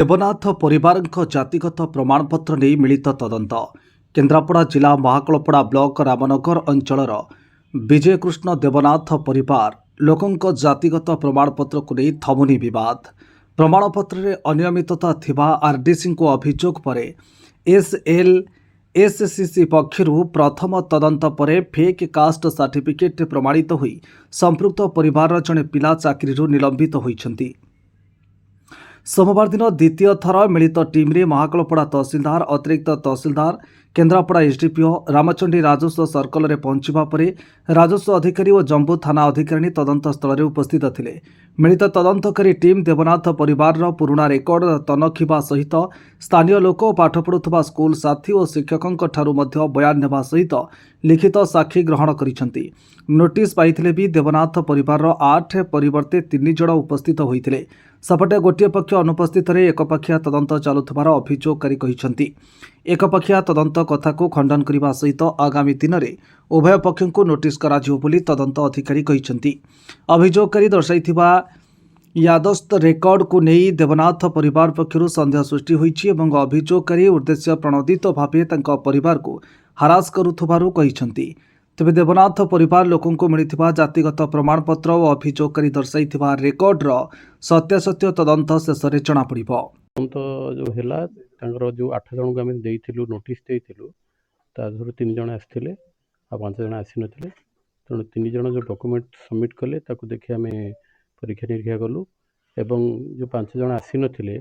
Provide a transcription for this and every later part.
ଦେବନାଥ ପରିବାରଙ୍କ ଜାତିଗତ ପ୍ରମାଣପତ୍ର ନେଇ ମିଳିତ ତଦନ୍ତ। କେନ୍ଦ୍ରାପଡ଼ା ଜିଲ୍ଲା ମହାକାଳପଡ଼ା ବ୍ଲକ ରାମନଗର ଅଞ୍ଚଳର ବିଜୟକୃଷ୍ଣ ଦେବନାଥ ପରିବାର ଲୋକଙ୍କ ଜାତିଗତ ପ୍ରମାଣପତ୍ରକୁ ନେଇ ଥମୁନି ବିବାଦ। ପ୍ରମାଣପତ୍ରରେ ଅନିୟମିତତା ଥିବା ଆର୍ଡିସିଙ୍କୁ ଅଭିଯୋଗ ପରେ ଏସ୍ଏଲ୍ଏସ୍ସିସି ପକ୍ଷରୁ ପ୍ରଥମ ତଦନ୍ତ ପରେ ଫେକ୍ କାଷ୍ଟ ସାର୍ଟିଫିକେଟ୍ ପ୍ରମାଣିତ ହୋଇ ସମ୍ପୃକ୍ତ ପରିବାରର ଜଣେ ପିଲା ଚାକିରିରୁ ନିଲମ୍ବିତ ହୋଇଛନ୍ତି। सोमवार दिन द्वितीय थर मिलित टीम्रे महाकालपड़ा तहसिलदार, अतिरिक्त तहसिलदार, केन्द्रापड़ा एसडीपीओ, रामचंडी राजस्व सर्कल में पहुंचा पर राजस्व अधिकारी और जम्बू थाना अधिकारी तदंत स्थल में उपस्थित थिले। मिलित तदंतकारी टीम देवनाथ परिवार पुराणा रेकर्ड तनखिबा सहित स्थानीय लोक पाठ पढ़ुवा स्कूल साथी और शिक्षकों ठारू मध्य बयान नेबा सहित लिखित साक्षी ग्रहण करिसेंती। नोटिस पाइथिले भी देवनाथ परिवार 8 परिवर्ते 3 जण उपस्थित होइथिले। सपटे गोटे पक्ष अनुपस्थित एकपक्षिया तदंत चलुथिबार अभियोगकारी कहिसेंती। एकपक्षिया तदंत कथा को खंडन करने सहित आगामी दिन में उभय पक्ष को नोटिस कराजियो बोली तदंत अधिकारी कहिसेंती। अभियोगकारी दर्शाइथिबा यादस्त रेकर्ड को नहीं देवनाथ परिवार पक्षरु संदेह सृष्टि होइछि एवं अभियोगकारी उद्देश्य प्रणोदित भावे तांका परिवार को हारास करुथबारु कहिसेंती। तेबे देवनाथ परिवार लोकों को मिलिथिबा जातिगत प्रमाणपत्र और अभियोगकारी दर्शाइथिबा रेकर्डर सत्यासत्य तदंत शेष में जना पड़िबो। तो जो हैला तांकर जो 8 जन को आम देइथिलु नोटिस देइथिलु ता धरु 3 जन आसिथिले आ 5 जन आसी नथिले। तेणु 3 जन जो डॉक्यूमेंट सबमिट कले ताकू देखि आमे परीक्षा निरीक्षा कलु एवं जो 5 जन आसी नथिले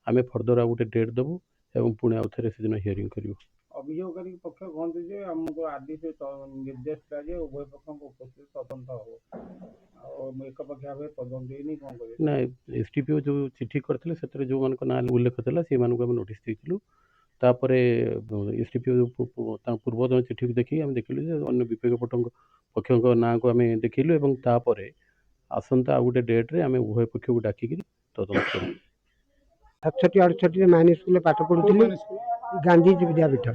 आमे फर्दर आ गोटे डेट देबु एवं पुणे आउथरे से दिन हियरिंग करिवु। अभियोगकारी पक्ष कहते जे हमको आदि से निर्देश दिया जे उभय पक्षों को उपस्थित तदंत हो और एक पक्ष भाव तदंत नहीं कौन करे ना एसटीपीओ जो चिट्ठी करथिले सेतरे जो मान को ना उल्लेख थिला से मान को हम नोटिस देइथिलु। तापरे एसटीपीओ पूर्वतन चिट्ठी को देखि हम देखिलु जे अन्य विपक्ष पक्षों को ना को हमें देखिलु एवं तापरे आसंता आ गोटे डेट रे हमें उभय पक्ष को डाकी तदंत करू। 67 माइनस स्कूल पाठ पढ़ुली गांधी विद्यापीठ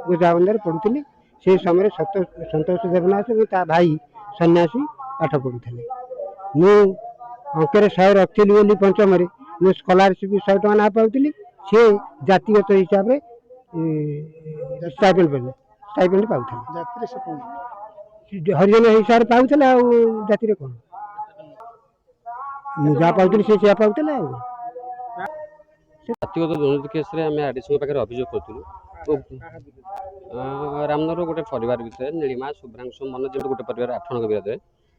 गोजाबंदर पढ़ुली से समय संतोष देवनाथ और भाई सन्यासी पाठ पढ़ुले। मु अंकर 100 रखी बोली पंचम मु स्कॉलरशिप 100 टका ना पाऊली से जातिगत हिसाब से स्टाइपेंड पाऊले हरिजन हिसाब से पाऊले जाति कौन मुझा पाऊली से पाऊले। जातिगत दुर्नीति केस रे आम आरडीसी पाखे अभियोग करूँ। रामनगर गोटे परिवार भितर नीलिमा शुभ्रांशु मन जो गोटे परिवार 8 जन विरोध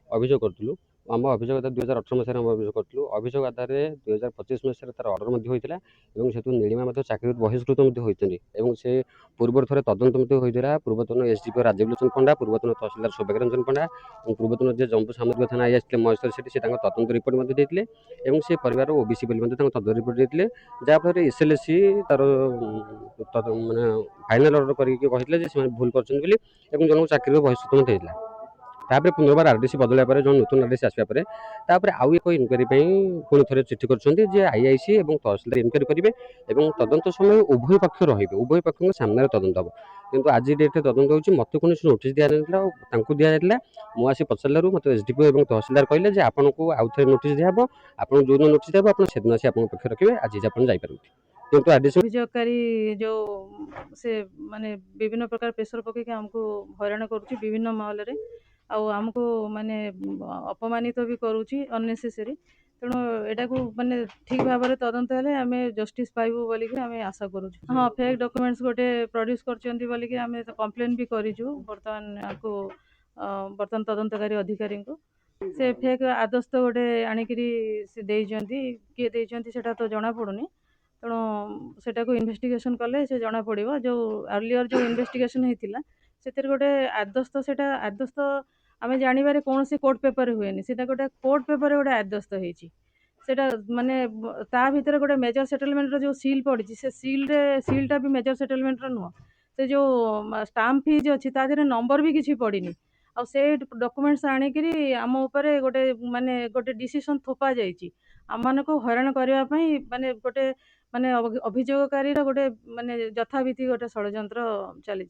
अभियोग करूँ। आम अभियोग 2018 मसीह अभियोग करूँ। अभियोग आधार 2025 मसीह तार अर्डर होता से नीलिमा चाकरी बहिष्कृत होती से पूर्व थे तदंत होता। पूर्वतन एसडीपीओ राजीव लोचन पंडा, पूर्वतन तहसिलदार सौभाग्य रंजन पंडा और पूर्वतन जे जम्बू सामुद्रिक थाना आई महेश्वर सेठी से तदंत रिपोर्ट देते से परिवार ओबीसी तदंत रिपोर्ट देते जहाँफल एसएलएससी तार मानने फाइनाल अर्डर करके भूल कर जन चाकरी बहिष्कृत होता। तापर पुनर्बार आरडीसी बदलवा पर जो नूतन आरडीसी आसवा पर आउ एक इनक्वारी पुणी थे चिठी कर आईआईसी और तहसिलदार इनक्वारी करेंगे तदंत समय उभय पक्ष रे उभय पक्ष सामने तदंत हम किंतु आज डेट तदंत हो मत कौन नोटिस दि जाता दिजाला मुझे पचारू मत एसडीपीओ और तहसिलदार कहले आपन को आउ थे नोटिस दिहब आप जो दिन नोटिस देव आप से आसी आप पक्ष रखिए आज आप जापारे किंतु अभियोगकारी जो से माने विभिन्न प्रकार प्रेसर पकईकि आमको हैरान करुच्ची विभिन्न महल में आमको माने अपमानित भी करुच्ची अननेसेसरी। तेणु एटा को माने ठीक भाव में तदंत हेले आमे जस्टिस पाइबु बोली कि आमे आशा करूँ। हाँ फेक डॉक्यूमेंट्स गोटे प्रोड्यूस करचंती बोली कि आमे कंप्लेन भी करिजु बर्तमान आपको बर्तमान तदंतकारी अधिकारी को से फेक आदस्त गोटे आणिकरी से देइचंती किए देइचंती सेटा तो जना पड़ुनी। तेणु सेटा को इन्वेस्टिगेशन कले से जना पड़िबो जो अर्लियर जो इन्वेस्टिगेशन हेतिला सेतिर गोटे आदस्त सेटा आदस्त आमे जानिबारे कौन से कोर्ट पेपर हुएनी सेटा गोटे कोर्ट पेपर गोटे आदस्त होइची सेटा माने ता भीतर गोटे मेजर सेटलमेंट रो जो सील पड़ी से सीलटा भी मेजर सेटलमेंट रो नुह से जो स्टाम्प फीज अच्छी ता देहरे नंबर भी किसी पड़नी आ से डॉक्यूमेंट्स आनिकरी आम उपरे गोटे माने गोटे डिसीजन थोपा जाइची आम मानको हैरान करबा पई माने गोटे माने अभियोगकारी गोटे माने यथाविधि गोटे षड्यंत्र चली।